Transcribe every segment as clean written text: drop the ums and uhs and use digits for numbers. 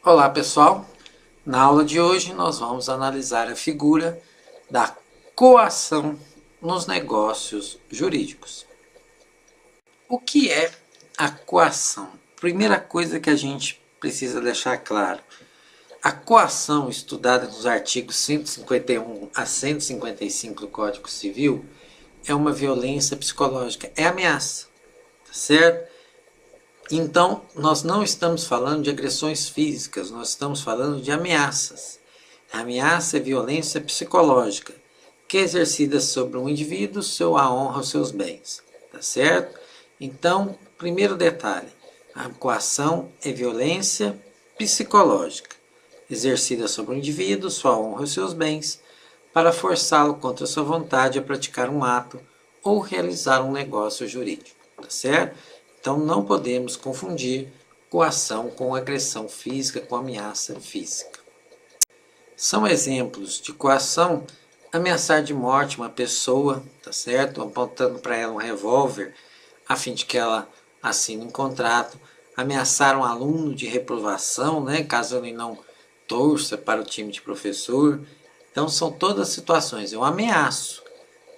Olá pessoal, na aula de hoje nós vamos analisar a figura da coação nos negócios jurídicos. O que é a coação? Primeira coisa que a gente precisa deixar claro, a coação estudada nos artigos 151 a 155 do Código Civil é uma violência psicológica, é ameaça, tá certo? Então, nós não estamos falando de agressões físicas, nós estamos falando de ameaças. A ameaça é violência psicológica, que é exercida sobre um indivíduo, sua honra, os seus bens. Tá certo? Então, primeiro detalhe, a coação é violência psicológica, exercida sobre o indivíduo, sua honra, os seus bens, para forçá-lo contra sua vontade a praticar um ato ou realizar um negócio jurídico. Tá certo? Então, não podemos confundir coação com agressão física, com ameaça física. São exemplos de coação: ameaçar de morte uma pessoa, tá certo? Apontando para ela um revólver, a fim de que ela assine um contrato. Ameaçar um aluno de reprovação, né? Caso ele não torça para o time de professor. Então, são todas situações. Eu ameaço,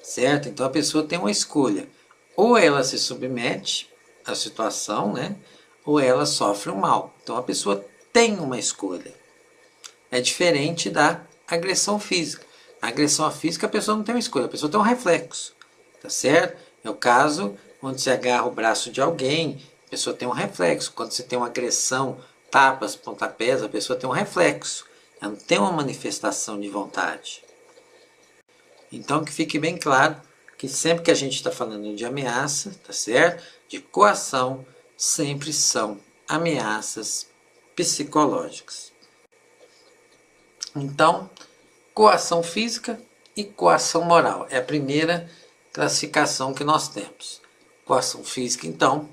certo? Então, a pessoa tem uma escolha. Ou ela se submete a situação, né? Ou ela sofre um mal. Então a pessoa tem uma escolha. É diferente da agressão física. A agressão física a pessoa não tem uma escolha, a pessoa tem um reflexo, tá certo? É o caso onde se agarra o braço de alguém, a pessoa tem um reflexo. Quando você tem uma agressão, tapas, pontapés, a pessoa tem um reflexo. Ela não tem uma manifestação de vontade. Então que fique bem claro que sempre que a gente está falando de ameaça, tá certo? De coação, sempre são ameaças psicológicas. Então, coação física e coação moral é a primeira classificação que nós temos. Coação física, então,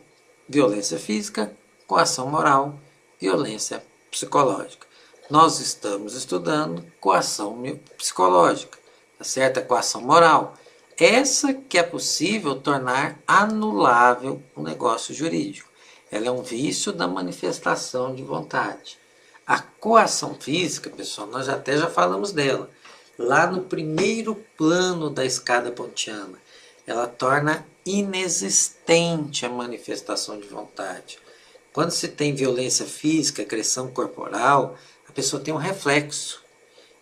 violência física; coação moral, violência psicológica. Nós estamos estudando coação psicológica, tá certo? A coação moral, essa que é possível tornar anulável o negócio jurídico. Ela é um vício da manifestação de vontade. A coação física, pessoal, nós até já falamos dela, lá no primeiro plano da escada pontiana. Ela torna inexistente a manifestação de vontade. Quando se tem violência física, agressão corporal, a pessoa tem um reflexo.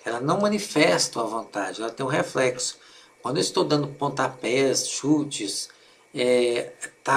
Ela não manifesta a vontade, ela tem um reflexo. Quando eu estou dando pontapés, chutes,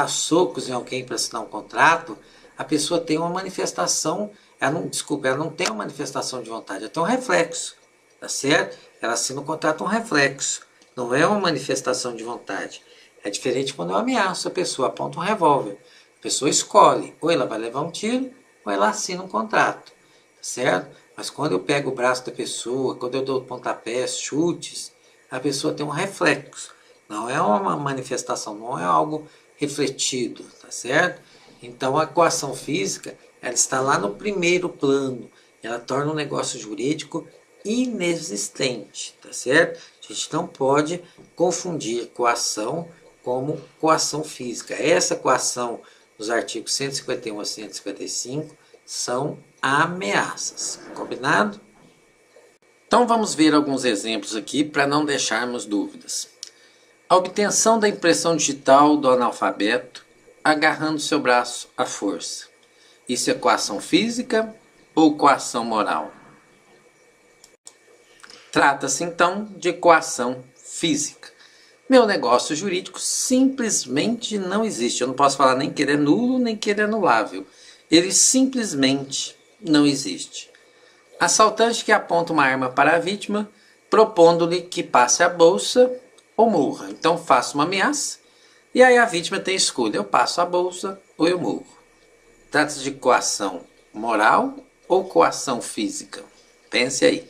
socos em alguém para assinar um contrato, a pessoa tem uma manifestação, ela não tem uma manifestação de vontade, ela tem um reflexo, tá certo? Ela assina o contrato um reflexo, não é uma manifestação de vontade. É diferente quando eu ameaço a pessoa, aponto um revólver. A pessoa escolhe, ou ela vai levar um tiro, ou ela assina um contrato, tá certo? Mas quando eu pego o braço da pessoa, quando eu dou pontapés, chutes, a pessoa tem um reflexo. Não é uma manifestação, não é algo refletido, tá certo? Então a coação física, ela está lá no primeiro plano. Ela torna um negócio jurídico inexistente, tá certo? A gente não pode confundir coação como coação física. Essa coação, nos artigos 151 a 155, são ameaças. Combinado? Então vamos ver alguns exemplos aqui para não deixarmos dúvidas. A obtenção da impressão digital do analfabeto agarrando seu braço à força. Isso é coação física ou coação moral? Trata-se então de coação física. Meu negócio jurídico simplesmente não existe. Eu não posso falar nem que ele é nulo, nem que ele é anulável. Ele simplesmente não existe. Assaltante que aponta uma arma para a vítima, propondo-lhe que passe a bolsa ou morra. Então faço uma ameaça e aí a vítima tem escolha: eu passo a bolsa ou eu morro. Trata-se de coação moral ou coação física? Pense aí.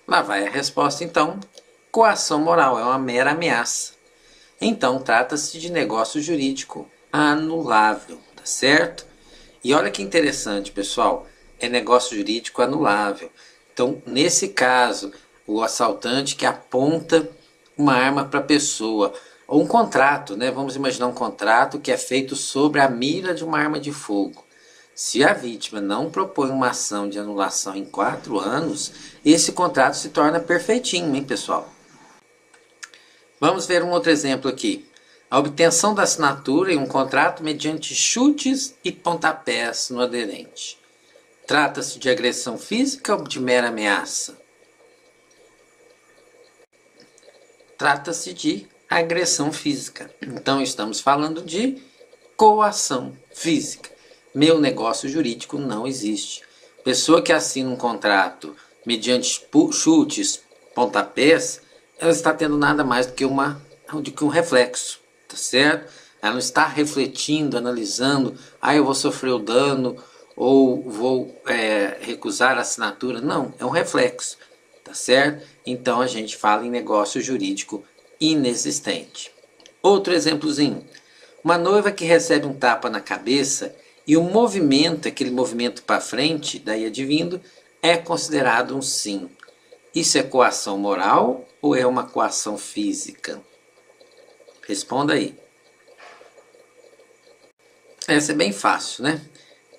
Lá vai a resposta então. Coação moral é uma mera ameaça. Então trata-se de negócio jurídico anulável, tá certo? E olha que interessante, pessoal, é negócio jurídico anulável. Então, nesse caso, o assaltante que aponta uma arma para a pessoa, ou um contrato, né? Vamos imaginar um contrato que é feito sobre a mira de uma arma de fogo. Se a vítima não propõe uma ação de anulação em 4 anos, esse contrato se torna perfeitinho, hein, pessoal? Vamos ver um outro exemplo aqui. A obtenção da assinatura em um contrato mediante chutes e pontapés no aderente. Trata-se de agressão física ou de mera ameaça? Trata-se de agressão física. Então, estamos falando de coação física. Meu negócio jurídico não existe. Pessoa que assina um contrato mediante chutes, pontapés, ela está tendo nada mais do que um reflexo, tá certo? Ela não está refletindo, analisando, eu vou sofrer o dano ou vou recusar a assinatura. Não, é um reflexo, tá certo? Então a gente fala em negócio jurídico inexistente. Outro exemplozinho. Uma noiva que recebe um tapa na cabeça e o movimento, aquele movimento para frente, daí advindo, é considerado um sim. Isso é coação moral ou é uma coação física? Responda aí. Essa é bem fácil, né?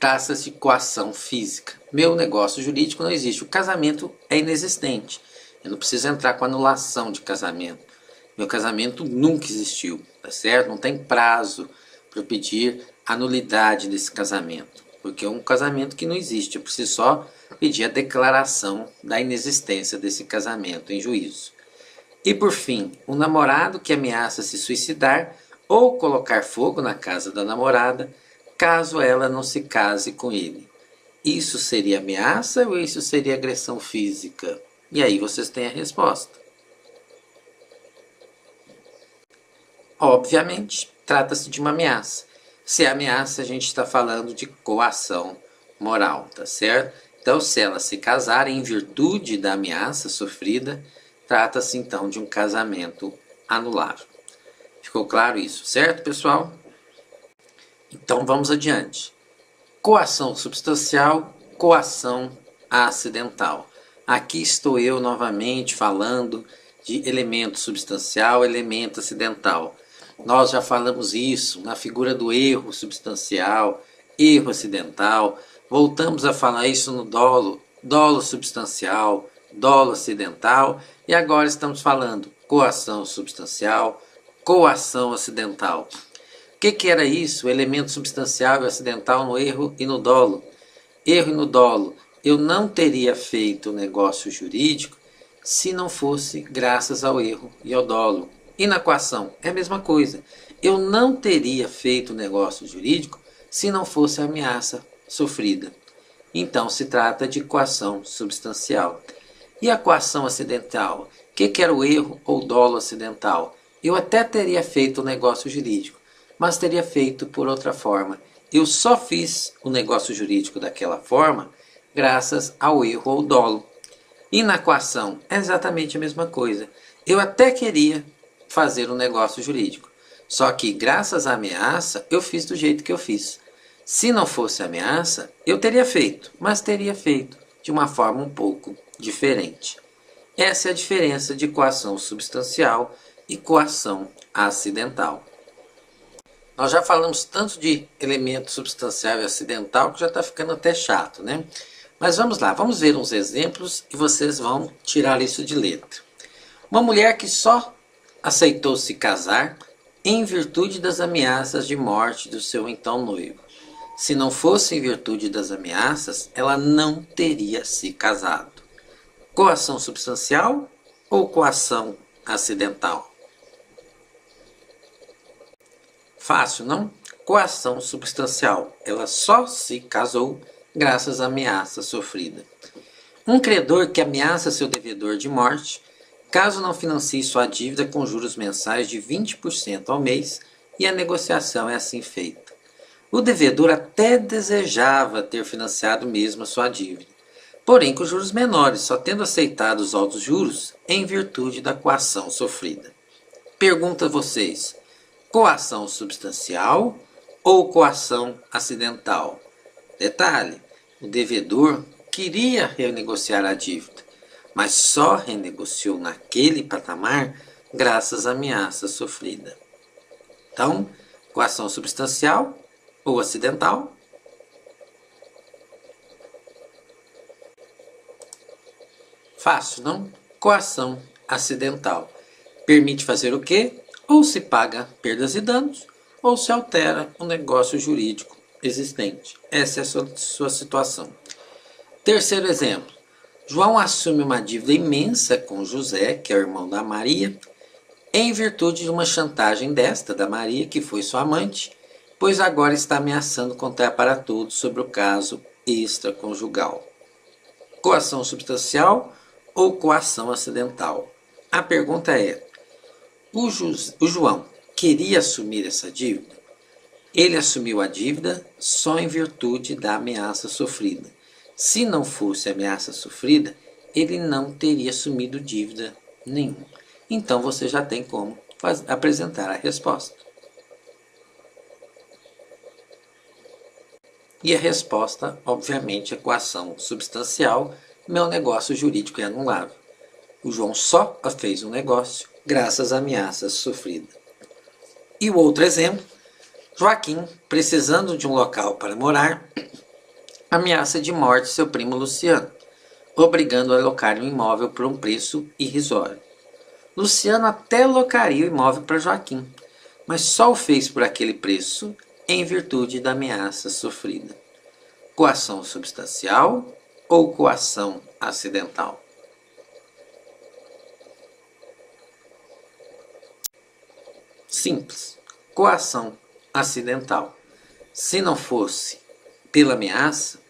Trata-se de coação física. Meu negócio jurídico não existe. O casamento é inexistente. Eu não preciso entrar com anulação de casamento. Meu casamento nunca existiu, tá certo? Não tem prazo para eu pedir a nulidade desse casamento, porque é um casamento que não existe. Eu preciso só pedir a declaração da inexistência desse casamento em juízo. E por fim, um namorado que ameaça se suicidar ou colocar fogo na casa da namorada, caso ela não se case com ele. Isso seria ameaça ou isso seria agressão física? E aí vocês têm a resposta. Obviamente, trata-se de uma ameaça. Se é ameaça, a gente está falando de coação moral, tá certo? Então, se ela se casar em virtude da ameaça sofrida, trata-se então de um casamento anulado. Ficou claro isso, certo, pessoal? Então, vamos adiante. Coação substancial, coação acidental. Aqui estou eu novamente falando de elemento substancial, elemento acidental. Nós já falamos isso na figura do erro substancial, erro acidental. Voltamos a falar isso no dolo, dolo substancial, dolo acidental. E agora estamos falando coação substancial, coação acidental. O que era isso? O elemento substancial e acidental no erro e no dolo. Erro e no dolo. Eu não teria feito o negócio jurídico se não fosse graças ao erro e ao dolo. E na coação é a mesma coisa. Eu não teria feito o negócio jurídico se não fosse a ameaça sofrida. Então se trata de coação substancial. E a coação acidental? O que era o erro ou dolo acidental? Eu até teria feito o negócio jurídico, mas teria feito por outra forma. Eu só fiz o negócio jurídico daquela forma graças ao erro ou dolo. E na coação é exatamente a mesma coisa. Eu até queria fazer um negócio jurídico, só que graças à ameaça eu fiz do jeito que eu fiz. Se não fosse ameaça, eu teria feito, mas teria feito de uma forma um pouco diferente. Essa é a diferença de coação substancial e coação acidental. Nós já falamos tanto de elemento substancial e acidental que já está ficando até chato, né? Mas vamos lá, vamos ver uns exemplos e vocês vão tirar isso de letra. Uma mulher que só aceitou se casar em virtude das ameaças de morte do seu então noivo. Se não fosse em virtude das ameaças, ela não teria se casado. Coação substancial ou coação acidental? Fácil, não? Coação substancial. Ela só se casou graças à ameaça sofrida. Um credor que ameaça seu devedor de morte, caso não financie sua dívida com juros mensais de 20% ao mês, e a negociação é assim feita. O devedor até desejava ter financiado mesmo a sua dívida, porém com juros menores, só tendo aceitado os altos juros em virtude da coação sofrida. Pergunto a vocês, coação substancial ou coação acidental? Detalhe, o devedor queria renegociar a dívida, mas só renegociou naquele patamar graças à ameaça sofrida. Então, coação substancial ou acidental? Fácil, não? Coação acidental. Permite fazer o quê? Ou se paga perdas e danos, ou se altera o negócio jurídico existente. Essa é a sua situação. Terceiro exemplo. João assume uma dívida imensa com José, que é o irmão da Maria, em virtude de uma chantagem desta, da Maria, que foi sua amante, pois agora está ameaçando contar para todos sobre o caso extraconjugal. Coação substancial ou coação acidental? A pergunta é, o João queria assumir essa dívida? Ele assumiu a dívida só em virtude da ameaça sofrida. Se não fosse ameaça sofrida, ele não teria assumido dívida nenhuma. Então você já tem como apresentar a resposta. E a resposta, obviamente, é coação substancial. Meu negócio jurídico é anulável. O João só fez um negócio graças à ameaça sofrida. E o outro exemplo, Joaquim, precisando de um local para morar, ameaça de morte seu primo Luciano, obrigando a alocar um imóvel por um preço irrisório. Luciano até locaria o imóvel para Joaquim, mas só o fez por aquele preço em virtude da ameaça sofrida. Coação substancial ou coação acidental? Simples. Coação acidental. Se não fosse pela ameaça,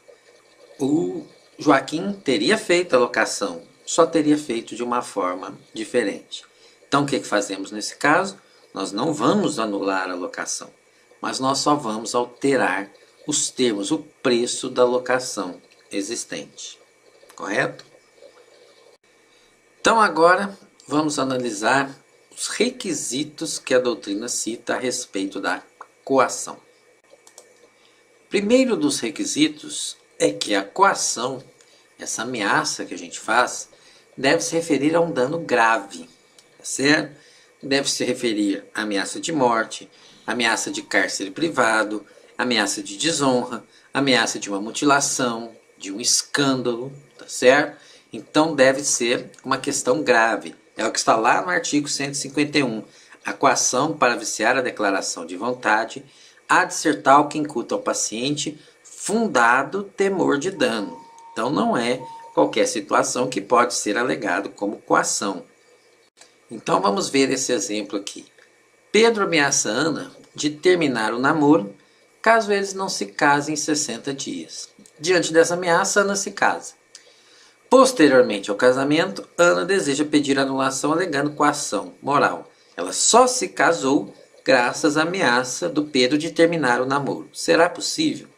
o Joaquim teria feito a locação, só teria feito de uma forma diferente. Então o que fazemos nesse caso? Nós não vamos anular a locação, mas nós só vamos alterar os termos, o preço da locação existente. Correto? Então agora vamos analisar os requisitos que a doutrina cita a respeito da coação. Primeiro dos requisitos é que a coação, essa ameaça que a gente faz, deve se referir a um dano grave, certo? Deve se referir a ameaça de morte, ameaça de cárcere privado, ameaça de desonra, ameaça de uma mutilação, de um escândalo, tá certo? Então deve ser uma questão grave. É o que está lá no artigo 151. A coação para viciar a declaração de vontade há de ser tal que incuta ao paciente fundado temor de dano. Então não é qualquer situação que pode ser alegado como coação. Então vamos ver esse exemplo aqui. Pedro ameaça Ana de terminar o namoro caso eles não se casem em 60 dias. Diante dessa ameaça, Ana se casa. Posteriormente ao casamento, Ana deseja pedir anulação alegando coação moral. Ela só se casou graças à ameaça do Pedro de terminar o namoro. Será possível?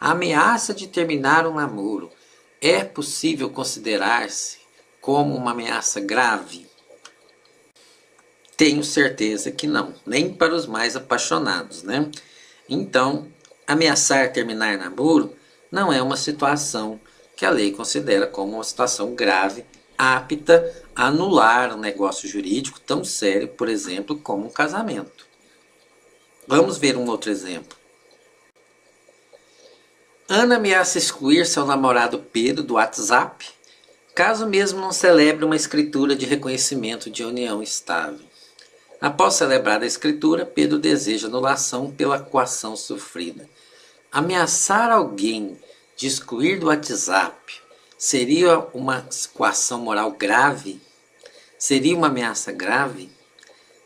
A ameaça de terminar um namoro é possível considerar-se como uma ameaça grave? Tenho certeza que não, nem para os mais apaixonados, né? Então, ameaçar terminar namoro não é uma situação que a lei considera como uma situação grave, apta a anular um negócio jurídico tão sério, por exemplo, como um casamento. Vamos ver um outro exemplo. Ana ameaça excluir seu namorado Pedro do WhatsApp, caso mesmo não celebre uma escritura de reconhecimento de união estável. Após celebrar a escritura, Pedro deseja anulação pela coação sofrida. Ameaçar alguém de excluir do WhatsApp seria uma coação moral grave? Seria uma ameaça grave?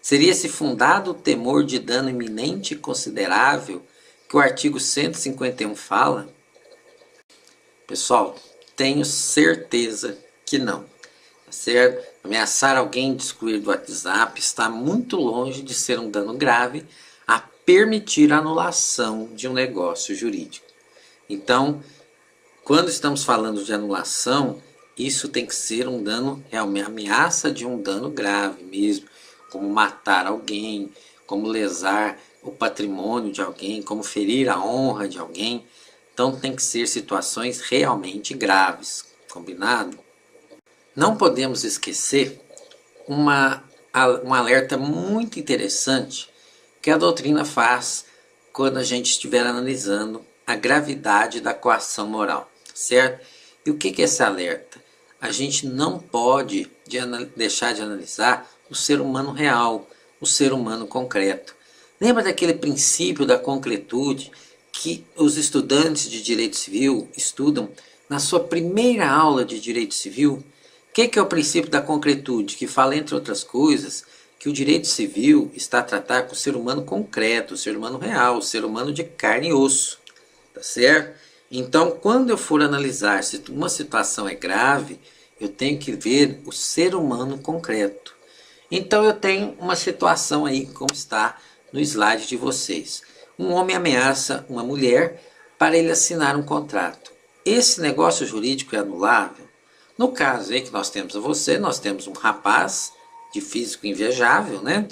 Seria-se fundado o temor de dano iminente e considerável que o artigo 151 fala? Pessoal, tenho certeza que não. Certo? Ameaçar alguém de excluir do WhatsApp está muito longe de ser um dano grave a permitir a anulação de um negócio jurídico. Então, quando estamos falando de anulação, isso tem que ser um dano, realmente ameaça de um dano grave mesmo, como matar alguém, como lesar o patrimônio de alguém, como ferir a honra de alguém. Então tem que ser situações realmente graves, combinado? Não podemos esquecer um alerta muito interessante que a doutrina faz quando a gente estiver analisando a gravidade da coação moral, certo? E o que é esse alerta? a gente não pode deixar de analisar o ser humano real, o ser humano concreto. Lembra daquele princípio da concretude que os estudantes de direito civil estudam na sua primeira aula de direito civil? O que é o princípio da concretude? Que fala, entre outras coisas, que o direito civil está a tratar com o ser humano concreto, o ser humano real, o ser humano de carne e osso. Tá certo? Então, quando eu for analisar se uma situação é grave, eu tenho que ver o ser humano concreto. Então, eu tenho uma situação aí, como está no slide de vocês. Um homem ameaça uma mulher para ele assinar um contrato. Esse negócio jurídico é anulável? No caso aí que nós temos nós temos um rapaz de físico invejável, né,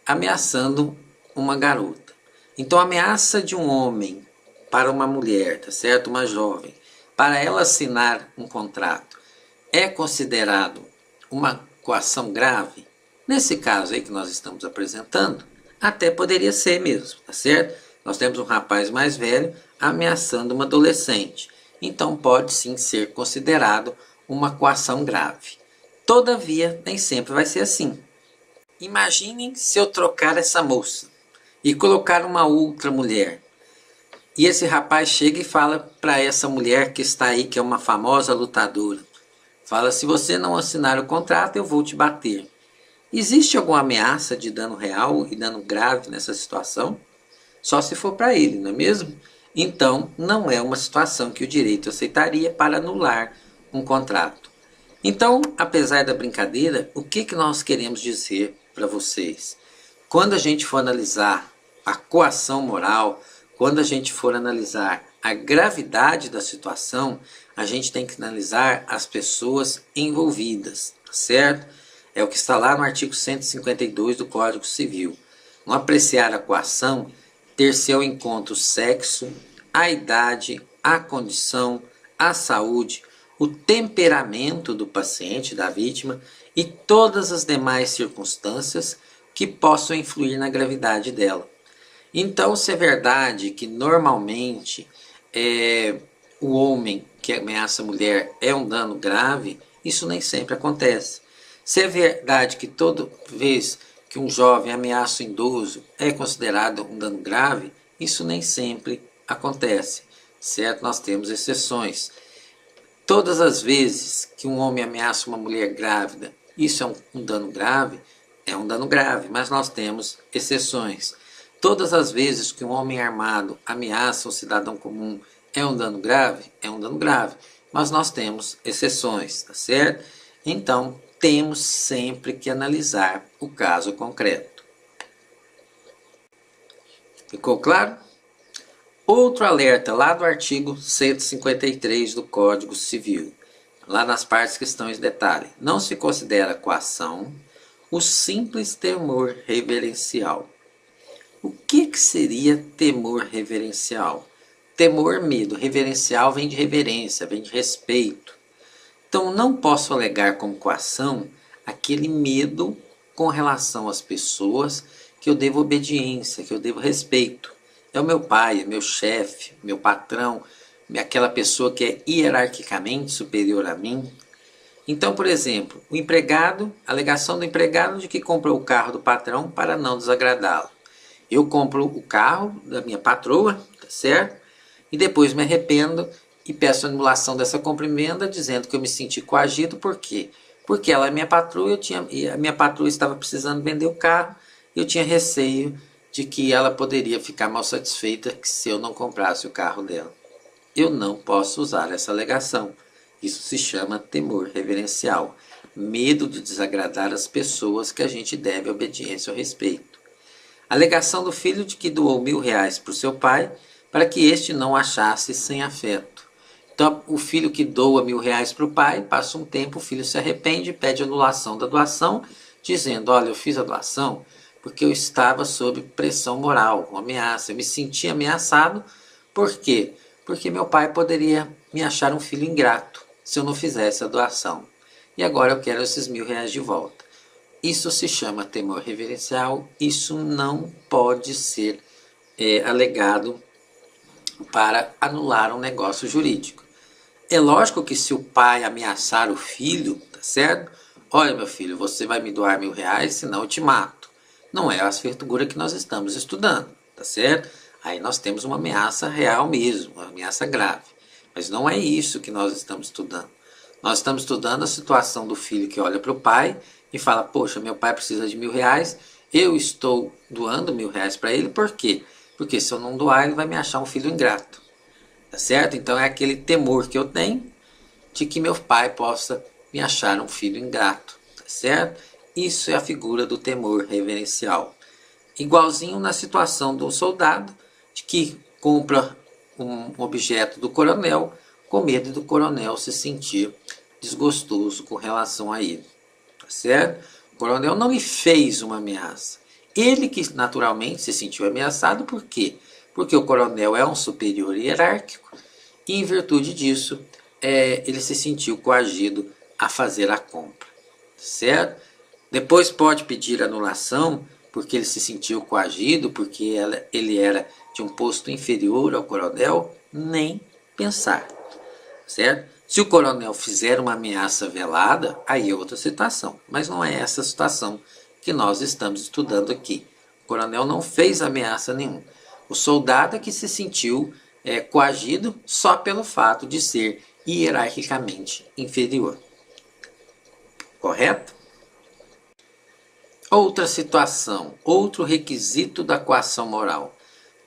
ameaçando uma garota. Então, a ameaça de um homem para uma mulher, tá certo? Uma jovem, para ela assinar um contrato, é considerado uma coação grave? Nesse caso aí que nós estamos apresentando, até poderia ser mesmo, tá certo? Nós temos um rapaz mais velho ameaçando uma adolescente. Então pode sim ser considerado uma coação grave. Todavia, nem sempre vai ser assim. Imaginem se eu trocar essa moça e colocar uma outra mulher. E esse rapaz chega e fala para essa mulher que está aí, que é uma famosa lutadora. Fala, se você não assinar o contrato, eu vou te bater. Existe alguma ameaça de dano real e dano grave nessa situação? Só se for para ele, não é mesmo? Então, não é uma situação que o direito aceitaria para anular um contrato. Então, apesar da brincadeira, o que nós queremos dizer para vocês? Quando a gente for analisar a coação moral, quando a gente for analisar a gravidade da situação, a gente tem que analisar as pessoas envolvidas, certo? É o que está lá no artigo 152 do Código Civil. No apreciar a coação, ter-se ao encontro o sexo, a idade, a condição, a saúde, o temperamento do paciente, da vítima e todas as demais circunstâncias que possam influir na gravidade dela. Então, se é verdade que normalmente o homem que ameaça a mulher é um dano grave, isso nem sempre acontece. Se é verdade que toda vez que um jovem ameaça um idoso é considerado um dano grave, isso nem sempre acontece, certo? Nós temos exceções. Todas as vezes que um homem ameaça uma mulher grávida, isso é um dano grave? É um dano grave, mas nós temos exceções. Todas as vezes que um homem armado ameaça um cidadão comum, é um dano grave? É um dano grave, mas nós temos exceções, tá certo? Então, temos sempre que analisar o caso concreto. Ficou claro? Outro alerta lá do artigo 153 do Código Civil, lá nas partes que estão em detalhe. Não se considera coação o simples temor reverencial. O que seria temor reverencial? Temor, medo. Reverencial vem de reverência, vem de respeito. Então, não posso alegar como coação aquele medo com relação às pessoas que eu devo obediência, que eu devo respeito. É o meu pai, é meu chefe, meu patrão, aquela pessoa que é hierarquicamente superior a mim. Então, por exemplo, o empregado, a alegação do empregado de que comprou o carro do patrão para não desagradá-lo. Eu compro o carro da minha patroa, tá certo? E depois me arrependo e peço a anulação dessa compra e venda, dizendo que eu me senti coagido. Por quê? Porque ela é minha patroa e a minha patroa estava precisando vender o carro e eu tinha receio de que ela poderia ficar mal satisfeita se eu não comprasse o carro dela. Eu não posso usar essa alegação. Isso se chama temor reverencial. Medo de desagradar as pessoas que a gente deve obediência ou respeito. Alegação do filho de que doou R$ 1.000 para o seu pai para que este não achasse sem afeto. Então, o filho que doa R$ 1.000 para o pai, passa um tempo, o filho se arrepende e pede anulação da doação, dizendo, olha, eu fiz a doação porque eu estava sob pressão moral, uma ameaça, eu me senti ameaçado. Por quê? Porque meu pai poderia me achar um filho ingrato se eu não fizesse a doação. E agora eu quero esses R$ 1.000 de volta. Isso se chama temor reverencial, isso não pode ser alegado para anular um negócio jurídico. É lógico que se o pai ameaçar o filho, tá certo? Olha, meu filho, você vai me doar R$ 1.000, senão eu te mato. Não é a figura que nós estamos estudando, tá certo? Aí nós temos uma ameaça real mesmo, uma ameaça grave. Mas não é isso que nós estamos estudando. Nós estamos estudando a situação do filho que olha para o pai e fala, poxa, meu pai precisa de R$ 1.000, eu estou doando R$ 1.000 para ele, por quê? Porque se eu não doar, ele vai me achar um filho ingrato, tá certo? Então é aquele temor que eu tenho de que meu pai possa me achar um filho ingrato, tá certo? Isso é a figura do temor reverencial. Igualzinho na situação do soldado, de que compra um objeto do coronel, com medo do coronel se sentir desgostoso com relação a ele, tá certo? O coronel não me fez uma ameaça. Ele que naturalmente se sentiu ameaçado, por quê? Porque o coronel é um superior hierárquico e, em virtude disso, ele se sentiu coagido a fazer a compra, certo? Depois pode pedir anulação, porque ele se sentiu coagido, porque ele era de um posto inferior ao coronel, nem pensar, certo? Se o coronel fizer uma ameaça velada, aí é outra situação, mas não é essa situação que nós estamos estudando aqui. O coronel não fez ameaça nenhuma. O soldado é que se sentiu coagido só pelo fato de ser hierarquicamente inferior. Correto? Outra situação, outro requisito da coação moral.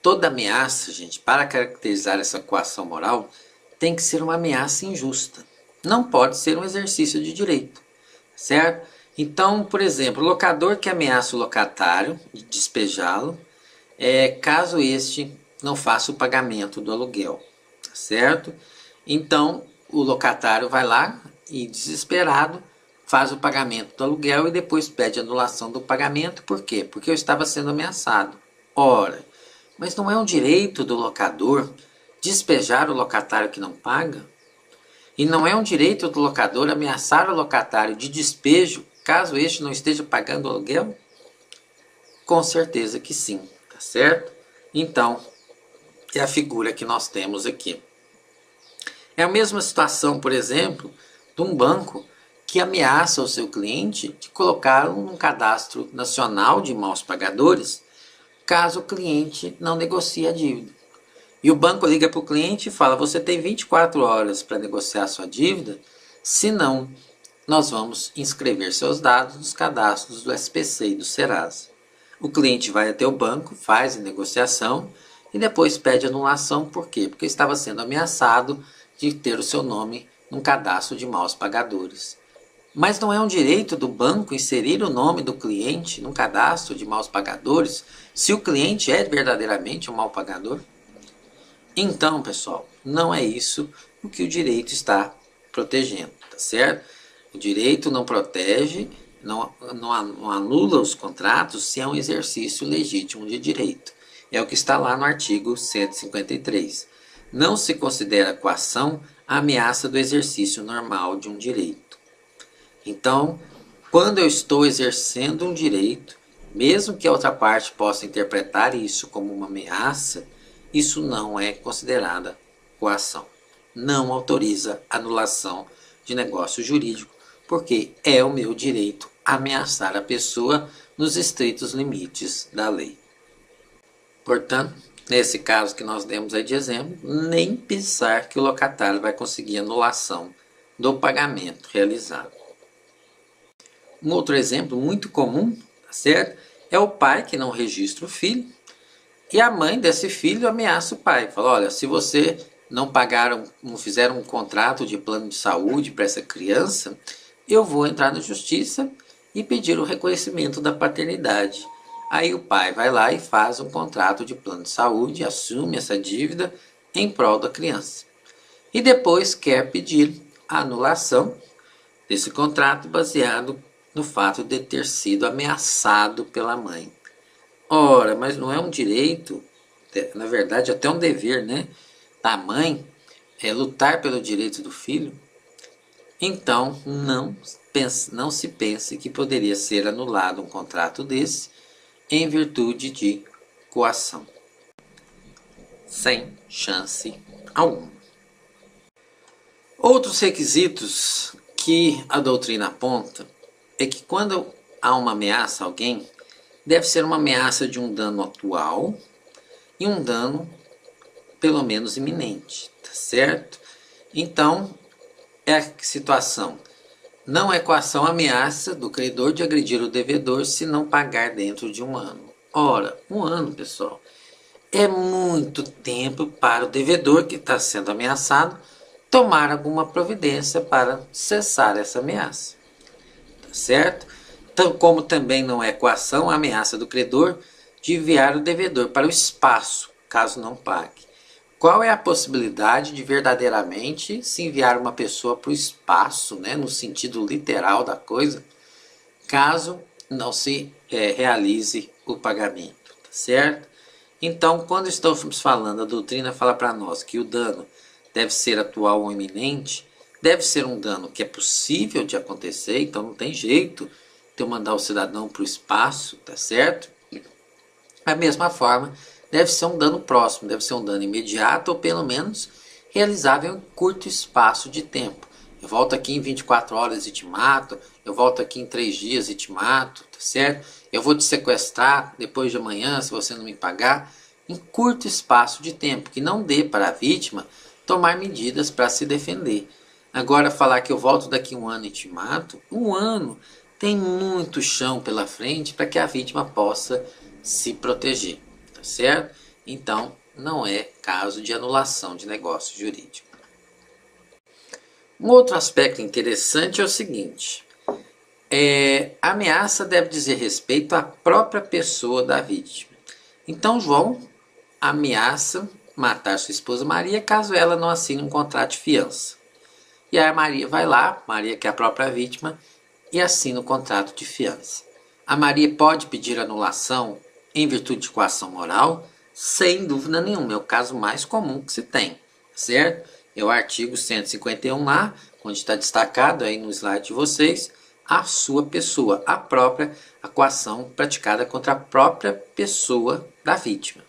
Toda ameaça, gente, para caracterizar essa coação moral, tem que ser uma ameaça injusta. Não pode ser um exercício de direito, certo? Então, por exemplo, o locador que ameaça o locatário de despejá-lo, caso este não faça o pagamento do aluguel, certo? Então, o locatário vai lá e, desesperado, faz o pagamento do aluguel e depois pede anulação do pagamento. Por quê? Porque eu estava sendo ameaçado. Ora, mas não é um direito do locador despejar o locatário que não paga? E não é um direito do locador ameaçar o locatário de despejo caso este não esteja pagando o aluguel? Com certeza que sim, tá certo? Então, é a figura que nós temos aqui. É a mesma situação, por exemplo, de um banco que ameaça o seu cliente de colocá-lo num cadastro nacional de maus pagadores, caso o cliente não negocie a dívida. E o banco liga para o cliente e fala, você tem 24 horas para negociar sua dívida, senão nós vamos inscrever seus dados nos cadastros do SPC e do Serasa. O cliente vai até o banco, faz a negociação e depois pede anulação. Por quê? Porque estava sendo ameaçado de ter o seu nome num cadastro de maus pagadores. Mas não é um direito do banco inserir o nome do cliente num cadastro de maus pagadores se o cliente é verdadeiramente um mau pagador? Então, pessoal, não é isso o que o direito está protegendo, tá certo? O direito não protege, não anula os contratos se é um exercício legítimo de direito. É o que está lá no artigo 153. Não se considera coação a ameaça do exercício normal de um direito. Então, quando eu estou exercendo um direito, mesmo que a outra parte possa interpretar isso como uma ameaça, isso não é considerada coação. Não autoriza anulação de negócio jurídico, porque é o meu direito ameaçar a pessoa nos estritos limites da lei. Portanto, nesse caso que nós demos aí de exemplo, nem pensar que o locatário vai conseguir anulação do pagamento realizado. Um outro exemplo muito comum, tá certo? É o pai que não registra o filho e a mãe desse filho ameaça o pai. Fala, olha, se você não fizer um contrato de plano de saúde para essa criança, eu vou entrar na justiça e pedir o reconhecimento da paternidade. Aí o pai vai lá e faz um contrato de plano de saúde, assume essa dívida em prol da criança. E depois quer pedir a anulação desse contrato baseado no fato de ter sido ameaçado pela mãe. Ora, mas não é um direito, na verdade até um dever, né, da mãe lutar pelo direito do filho? Então não se pense que poderia ser anulado um contrato desse em virtude de coação. Sem chance alguma. Outros requisitos que a doutrina aponta é que quando há uma ameaça a alguém, deve ser uma ameaça de um dano atual e um dano pelo menos iminente, tá certo? Então, é a situação. Não é coação ameaça do credor de agredir o devedor se não pagar dentro de um ano. Ora, um ano, pessoal, é muito tempo para o devedor que está sendo ameaçado tomar alguma providência para cessar essa ameaça. Tá certo? Então, como também não é coação a ameaça do credor de enviar o devedor para o espaço, caso não pague. Qual é a possibilidade de verdadeiramente se enviar uma pessoa para o espaço, né, no sentido literal da coisa, caso não se realize o pagamento, tá certo? Então, quando estamos falando, a doutrina fala para nós que o dano deve ser atual ou iminente, deve ser um dano que é possível de acontecer, então não tem jeito de eu mandar o cidadão para o espaço, tá certo? Da mesma forma, deve ser um dano próximo, deve ser um dano imediato ou pelo menos realizável em curto espaço de tempo. Eu volto aqui em 24 horas e te mato, eu volto aqui em 3 dias e te mato, tá certo? Eu vou te sequestrar depois de amanhã se você não me pagar, em curto espaço de tempo, que não dê para a vítima tomar medidas para se defender. Agora, falar que eu volto daqui um ano e te mato, um ano tem muito chão pela frente para que a vítima possa se proteger, tá certo? Então, não é caso de anulação de negócio jurídico. Um outro aspecto interessante é o seguinte: a ameaça deve dizer respeito à própria pessoa da vítima. Então, João ameaça matar sua esposa Maria caso ela não assine um contrato de fiança. E aí a Maria vai lá, Maria que é a própria vítima, e assina o contrato de fiança. A Maria pode pedir anulação em virtude de coação moral? Sem dúvida nenhuma, é o caso mais comum que se tem, certo? É o artigo 151 lá, onde está destacado aí no slide de vocês, a sua pessoa, a coação praticada contra a própria pessoa da vítima.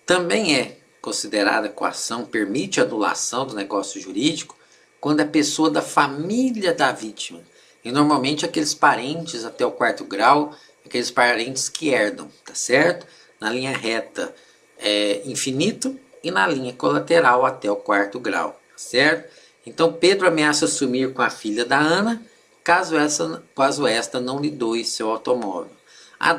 Também é considerada coação, permite anulação do negócio jurídico quando é pessoa da família da vítima. E normalmente aqueles parentes até o 4º grau, aqueles parentes que herdam, tá certo? Na linha reta infinito e na linha colateral até o 4º grau, tá certo? Então Pedro ameaça sumir com a filha da Ana, caso esta não lhe doe seu automóvel. A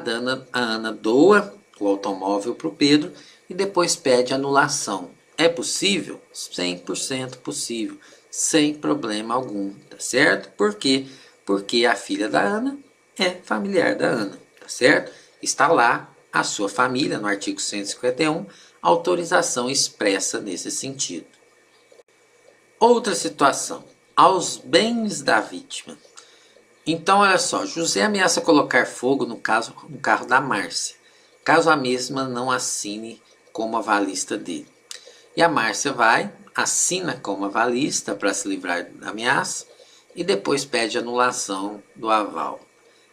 Ana doa o automóvel para o Pedro e depois pede anulação. É possível? 100% possível, sem problema algum, tá certo? Por quê? Porque a filha da Ana é familiar da Ana, tá certo? Está lá a sua família, no artigo 151, autorização expressa nesse sentido. Outra situação, aos bens da vítima. Então, olha só, José ameaça colocar fogo no carro da Márcia, caso a mesma não assine como avalista dele. E a Márcia vai, assina como avalista para se livrar da ameaça e depois pede anulação do aval.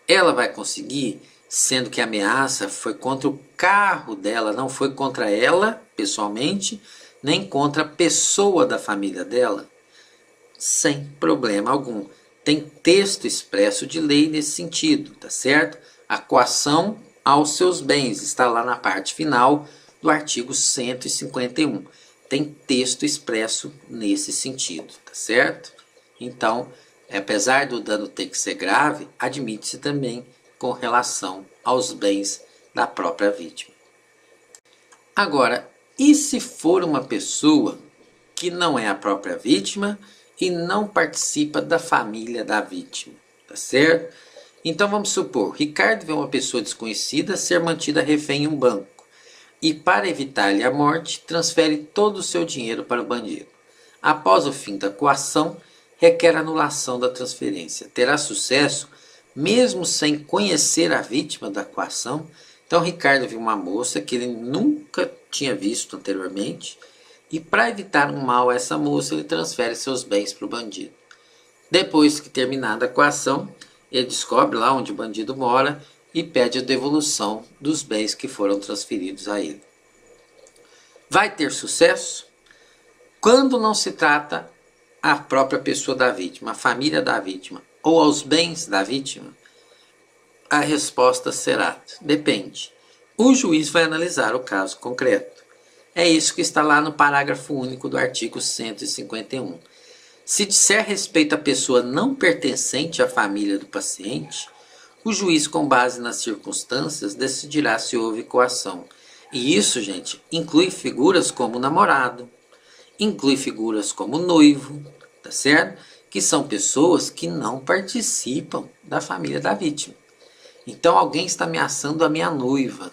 Ela vai conseguir, sendo que a ameaça foi contra o carro dela, não foi contra ela pessoalmente, nem contra a pessoa da família dela? Sem problema algum. Tem texto expresso de lei nesse sentido, tá certo? A coação aos seus bens está lá na parte final do artigo 151. Tem texto expresso nesse sentido, tá certo? Então, apesar do dano ter que ser grave, admite-se também com relação aos bens da própria vítima. Agora, e se for uma pessoa que não é a própria vítima e não participa da família da vítima, tá certo? Então vamos supor, Ricardo vê uma pessoa desconhecida ser mantida refém em um banco e, para evitar-lhe a morte, transfere todo o seu dinheiro para o bandido. Após o fim da coação, requer anulação da transferência. Terá sucesso mesmo sem conhecer a vítima da coação? Então Ricardo viu uma moça que ele nunca tinha visto anteriormente e, para evitar um mal a essa moça, ele transfere seus bens para o bandido. Depois que terminada a coação, ele descobre lá onde o bandido mora e pede a devolução dos bens que foram transferidos a ele. Vai ter sucesso? Quando não se trata à própria pessoa da vítima, à família da vítima ou aos bens da vítima? A resposta será: depende. O juiz vai analisar o caso concreto. É isso que está lá no parágrafo único do artigo 151. Se disser respeito à pessoa não pertencente à família do paciente, o juiz, com base nas circunstâncias, decidirá se houve coação. E isso, gente, inclui figuras como namorado, inclui figuras como noivo, tá certo? Que são pessoas que não participam da família da vítima. Então alguém está ameaçando a minha noiva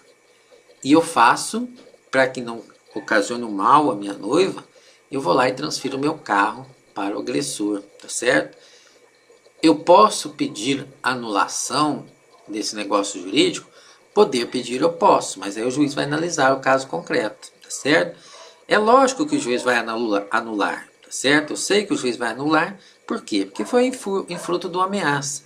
e eu faço, para que não ocasione um mal à minha noiva, eu vou lá e transfiro o meu carro para o agressor, tá certo? Eu posso pedir anulação desse negócio jurídico? Poder pedir eu posso, mas aí o juiz vai analisar o caso concreto, tá certo? É lógico que o juiz vai anular, tá certo? Eu sei que o juiz vai anular, por quê? Porque foi em fruto de uma ameaça.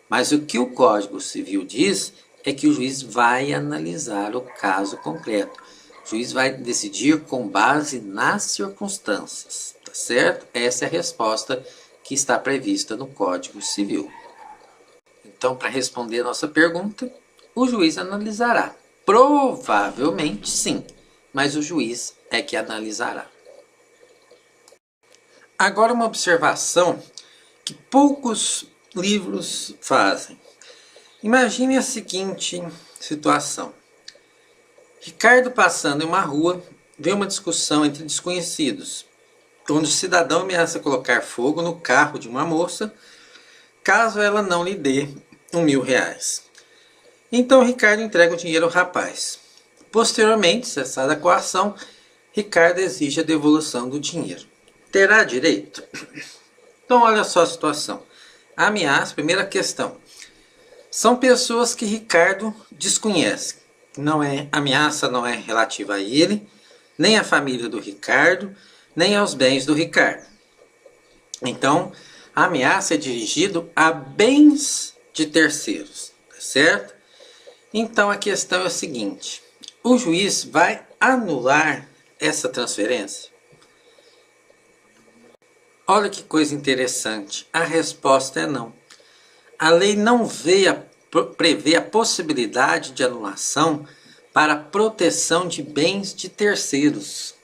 Mas o que o Código Civil diz é que o juiz vai analisar o caso concreto. O juiz vai decidir com base nas circunstâncias, tá certo? Essa é a resposta que está prevista no Código Civil. Então, para responder a nossa pergunta, o juiz analisará. Provavelmente sim, mas o juiz é que analisará. Agora, uma observação que poucos livros fazem. Imagine a seguinte situação. Ricardo, passando em uma rua, vê uma discussão entre desconhecidos, onde o cidadão ameaça colocar fogo no carro de uma moça, caso ela não lhe dê R$ 1.000. Então Ricardo entrega o dinheiro ao rapaz. Posteriormente, cessada a coação, Ricardo exige a devolução do dinheiro. Terá direito? Então olha só a situação. A ameaça, primeira questão. São pessoas que Ricardo desconhece. A ameaça não é relativa a ele, nem à família do Ricardo, nem aos bens do Ricardo. Então, a ameaça é dirigida a bens de terceiros, tá certo? Então, a questão é a seguinte: o juiz vai anular essa transferência? Olha que coisa interessante. A resposta é não. A lei não prevê a possibilidade de anulação para proteção de bens de terceiros.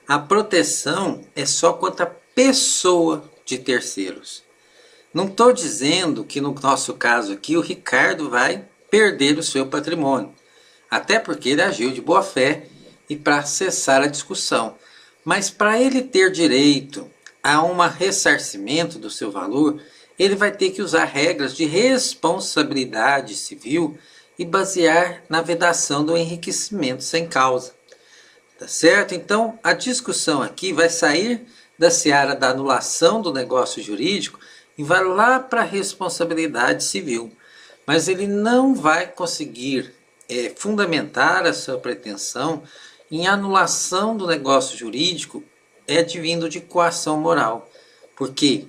A proteção é só contra a pessoa de terceiros. Não estou dizendo que no nosso caso aqui o Ricardo vai perder o seu patrimônio, até porque ele agiu de boa fé e para cessar a discussão. Mas para ele ter direito a um ressarcimento do seu valor, ele vai ter que usar regras de responsabilidade civil e basear na vedação do enriquecimento sem causa. Tá certo? Então, a discussão aqui vai sair da seara da anulação do negócio jurídico e vai lá para a responsabilidade civil. Mas ele não vai conseguir fundamentar a sua pretensão em anulação do negócio jurídico advindo de coação moral. Porque,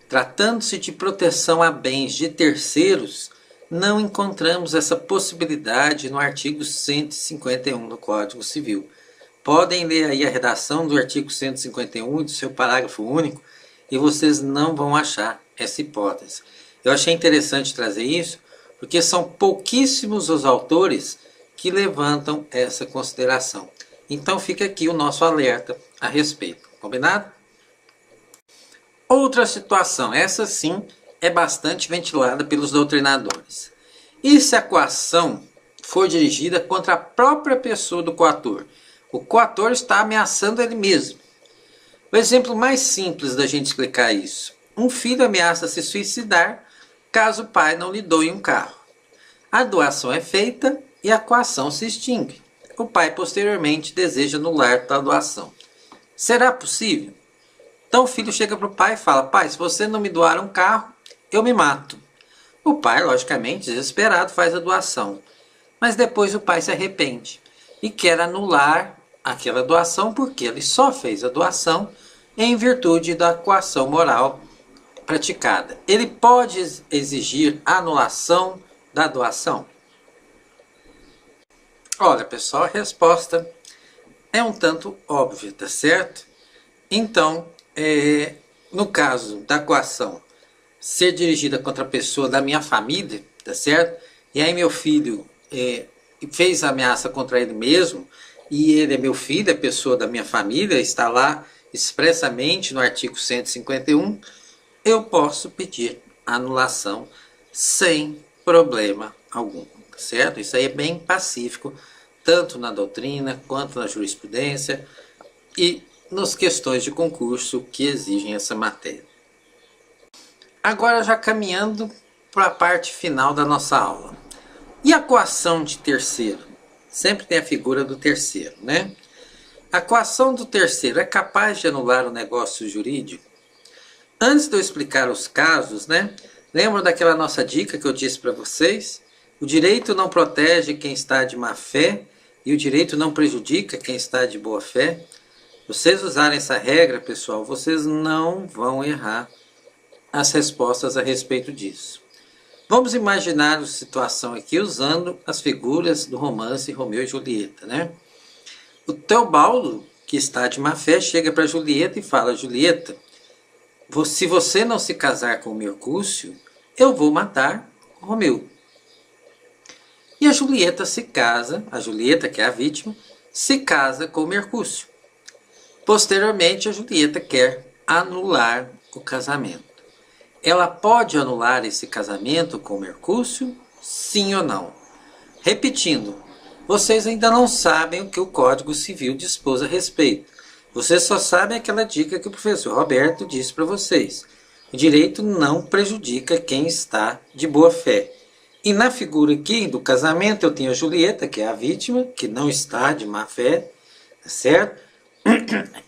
tratando-se de proteção a bens de terceiros, não encontramos essa possibilidade no artigo 151 do Código Civil. Podem ler aí a redação do artigo 151 e do seu parágrafo único e vocês não vão achar essa hipótese. Eu achei interessante trazer isso porque são pouquíssimos os autores que levantam essa consideração. Então fica aqui o nosso alerta a respeito. Combinado? Outra situação, essa sim é bastante ventilada pelos doutrinadores. E se a coação for dirigida contra a própria pessoa do coator? O coator está ameaçando ele mesmo. O exemplo mais simples da gente explicar isso. Um filho ameaça se suicidar caso o pai não lhe doe um carro. A doação é feita e a coação se extingue. O pai posteriormente deseja anular tal doação. Será possível? Então o filho chega para o pai e fala: pai, se você não me doar um carro, eu me mato. O pai, logicamente, desesperado, faz a doação. Mas depois o pai se arrepende e quer anular aquela doação porque ele só fez a doação em virtude da coação moral praticada. Ele pode exigir a anulação da doação? Olha, pessoal, a resposta é um tanto óbvia, tá certo? Então, no caso da coação, ser dirigida contra a pessoa da minha família, tá certo? E aí meu filho fez ameaça contra ele mesmo, e ele é meu filho, é pessoa da minha família, está lá expressamente no artigo 151, eu posso pedir anulação sem problema algum, tá certo? Isso aí é bem pacífico, tanto na doutrina quanto na jurisprudência e nas questões de concurso que exigem essa matéria. Agora já caminhando para a parte final da nossa aula. E a coação de terceiro? Sempre tem a figura do terceiro, né? A coação do terceiro é capaz de anular o negócio jurídico? Antes de eu explicar os casos, né? Lembram daquela nossa dica que eu disse para vocês? O direito não protege quem está de má fé e o direito não prejudica quem está de boa fé. Vocês usarem essa regra, pessoal, vocês não vão errar as respostas a respeito disso. Vamos imaginar a situação aqui usando as figuras do romance Romeu e Julieta, né? O Teobaldo, que está de má fé, chega para Julieta e fala: Julieta, se você não se casar com o Mercúcio, eu vou matar o Romeu. E a Julieta se casa, a Julieta, que é a vítima, se casa com o Mercúcio. Posteriormente, a Julieta quer anular o casamento. Ela pode anular esse casamento com o Mercúcio? Sim ou não? Repetindo, vocês ainda não sabem o que o Código Civil dispôs a respeito. Vocês só sabem aquela dica que o professor Roberto disse para vocês. O direito não prejudica quem está de boa fé. E na figura aqui do casamento eu tenho a Julieta, que é a vítima, que não está de má fé, tá certo?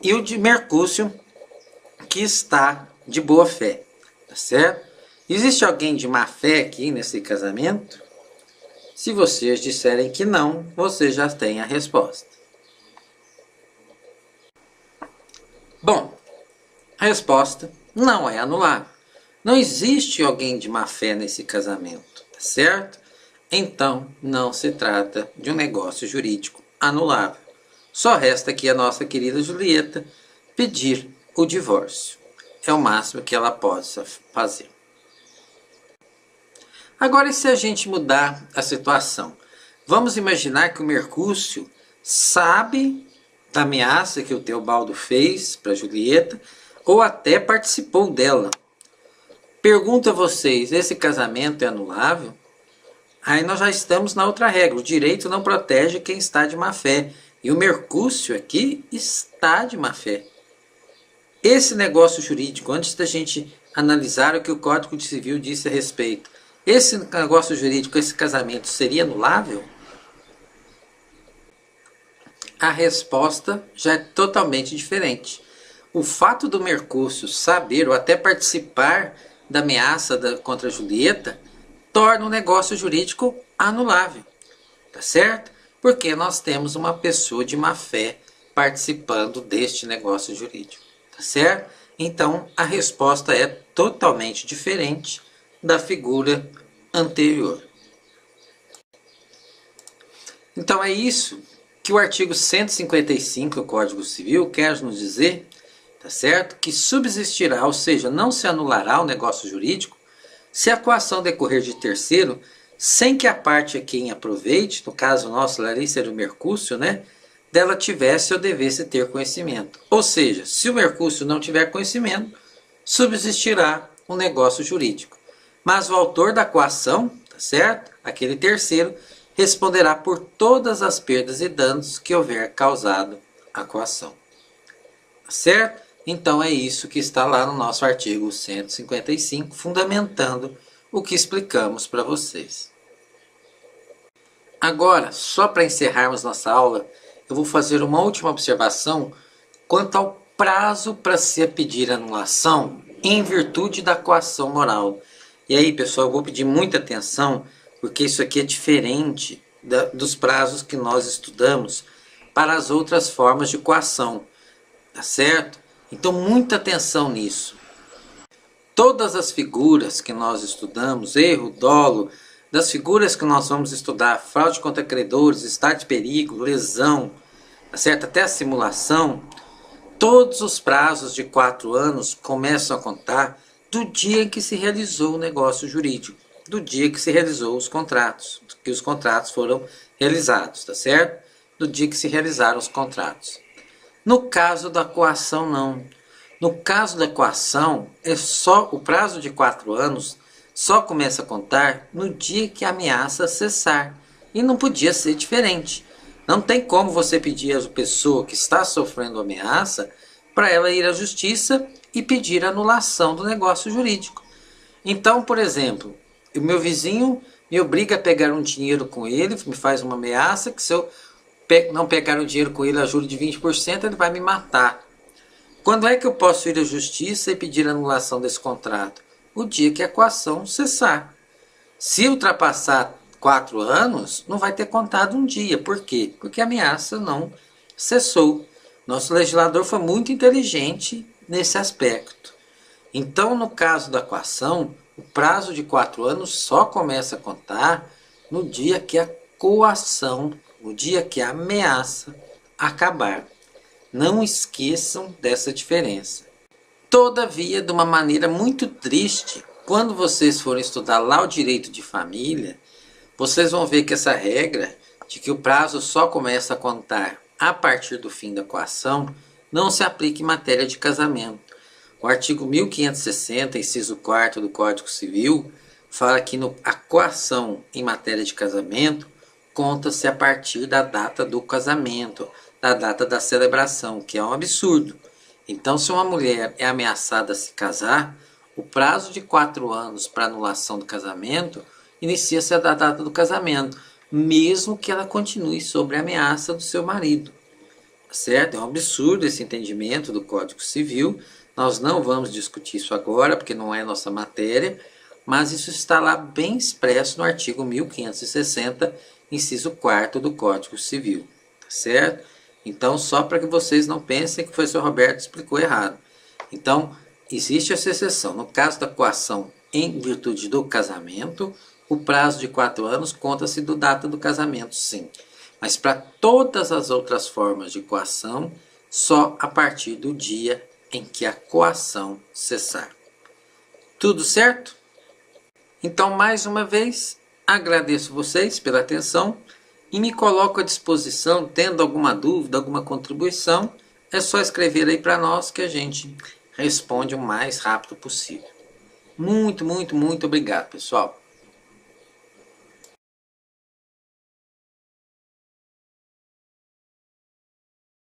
E o de Mercúcio, que está de boa fé, tá certo? Existe alguém de má fé aqui nesse casamento? Se vocês disserem que não, você já tem a resposta. Bom, a resposta não é anular. Não existe alguém de má fé nesse casamento, tá certo? Então, não se trata de um negócio jurídico anulável. Só resta aqui a nossa querida Julieta pedir o divórcio. É o máximo que ela possa fazer. Agora, e se a gente mudar a situação? Vamos imaginar que o Mercúcio sabe da ameaça que o Teobaldo fez para Julieta, ou até participou dela. Pergunto a vocês, esse casamento é anulável? Aí nós já estamos na outra regra, o direito não protege quem está de má fé. E o Mercúcio aqui está de má fé. Esse negócio jurídico, antes da gente analisar o que o Código Civil disse a respeito, esse negócio jurídico, esse casamento, seria anulável? A resposta já é totalmente diferente. O fato do Mercúcio saber ou até participar da ameaça contra a Julieta torna o negócio jurídico anulável, tá certo? Porque nós temos uma pessoa de má fé participando deste negócio jurídico, tá certo? Então, a resposta é totalmente diferente da figura anterior. Então, é isso que o artigo 155 do Código Civil quer nos dizer, tá certo? Que subsistirá, ou seja, não se anulará o negócio jurídico se a coação decorrer de terceiro, sem que a parte a quem aproveite, no caso nosso, Larissa era o Mercúcio, né? Dela tivesse ou devesse ter conhecimento. Ou seja, se o Mercúcio não tiver conhecimento, subsistirá um negócio jurídico. Mas o autor da coação, tá certo? Aquele terceiro, responderá por todas as perdas e danos que houver causado a coação. Tá certo? Então é isso que está lá no nosso artigo 155, fundamentando o que explicamos para vocês. Agora, só para encerrarmos nossa aula, eu vou fazer uma última observação quanto ao prazo para se pedir anulação em virtude da coação moral. E aí, pessoal, eu vou pedir muita atenção, porque isso aqui é diferente dos prazos que nós estudamos para as outras formas de coação, tá certo? Então, muita atenção nisso. Todas as figuras que nós estudamos, erro, dolo, das figuras que nós vamos estudar, fraude contra credores, estado de perigo, lesão, tá certo? Até a simulação, Todos os prazos de 4 anos começam a contar do dia em que se realizou o negócio jurídico, do dia que se realizou os contratos, que os contratos foram realizados, tá certo? Do dia que se realizaram os contratos. No caso da coação, não. No caso da coação, o prazo de 4 anos só começa a contar no dia que a ameaça cessar. E não podia ser diferente. Não tem como você pedir à pessoa que está sofrendo ameaça para ela ir à justiça e pedir anulação do negócio jurídico. Então, por exemplo, o meu vizinho me obriga a pegar um dinheiro com ele, me faz uma ameaça que se eu não pegar o dinheiro com ele a juros de 20%, ele vai me matar. Quando é que eu posso ir à justiça e pedir anulação desse contrato? O dia que a coação cessar. Se ultrapassar 4 anos, não vai ter contado um dia. Por quê? Porque a ameaça não cessou. Nosso legislador foi muito inteligente nesse aspecto. Então, no caso da coação, o prazo de 4 anos só começa a contar no dia que a coação, no dia que a ameaça acabar. Não esqueçam dessa diferença. Todavia, de uma maneira muito triste, quando vocês forem estudar lá o direito de família, vocês vão ver que essa regra de que o prazo só começa a contar a partir do fim da coação não se aplica em matéria de casamento. O artigo 1560, inciso 4º do Código Civil, fala que a coação em matéria de casamento conta-se a partir da data do casamento, da data da celebração, que é um absurdo. Então, se uma mulher é ameaçada a se casar, o prazo de 4 anos para anulação do casamento inicia-se da data do casamento, mesmo que ela continue sob a ameaça do seu marido. Certo? É um absurdo esse entendimento do Código Civil. Nós não vamos discutir isso agora, porque não é nossa matéria, mas isso está lá bem expresso no artigo 1560, inciso 4º do Código Civil. Certo? Então, só para que vocês não pensem que foi o Sr. Roberto explicou errado. Então, existe essa exceção. No caso da coação em virtude do casamento, o prazo de 4 anos conta-se do data do casamento, sim. Mas para todas as outras formas de coação, só a partir do dia em que a coação cessar. Tudo certo? Então, mais uma vez, agradeço vocês pela atenção e me coloco à disposição, tendo alguma dúvida, alguma contribuição, é só escrever aí para nós que a gente responde o mais rápido possível. Muito, muito, muito obrigado, pessoal.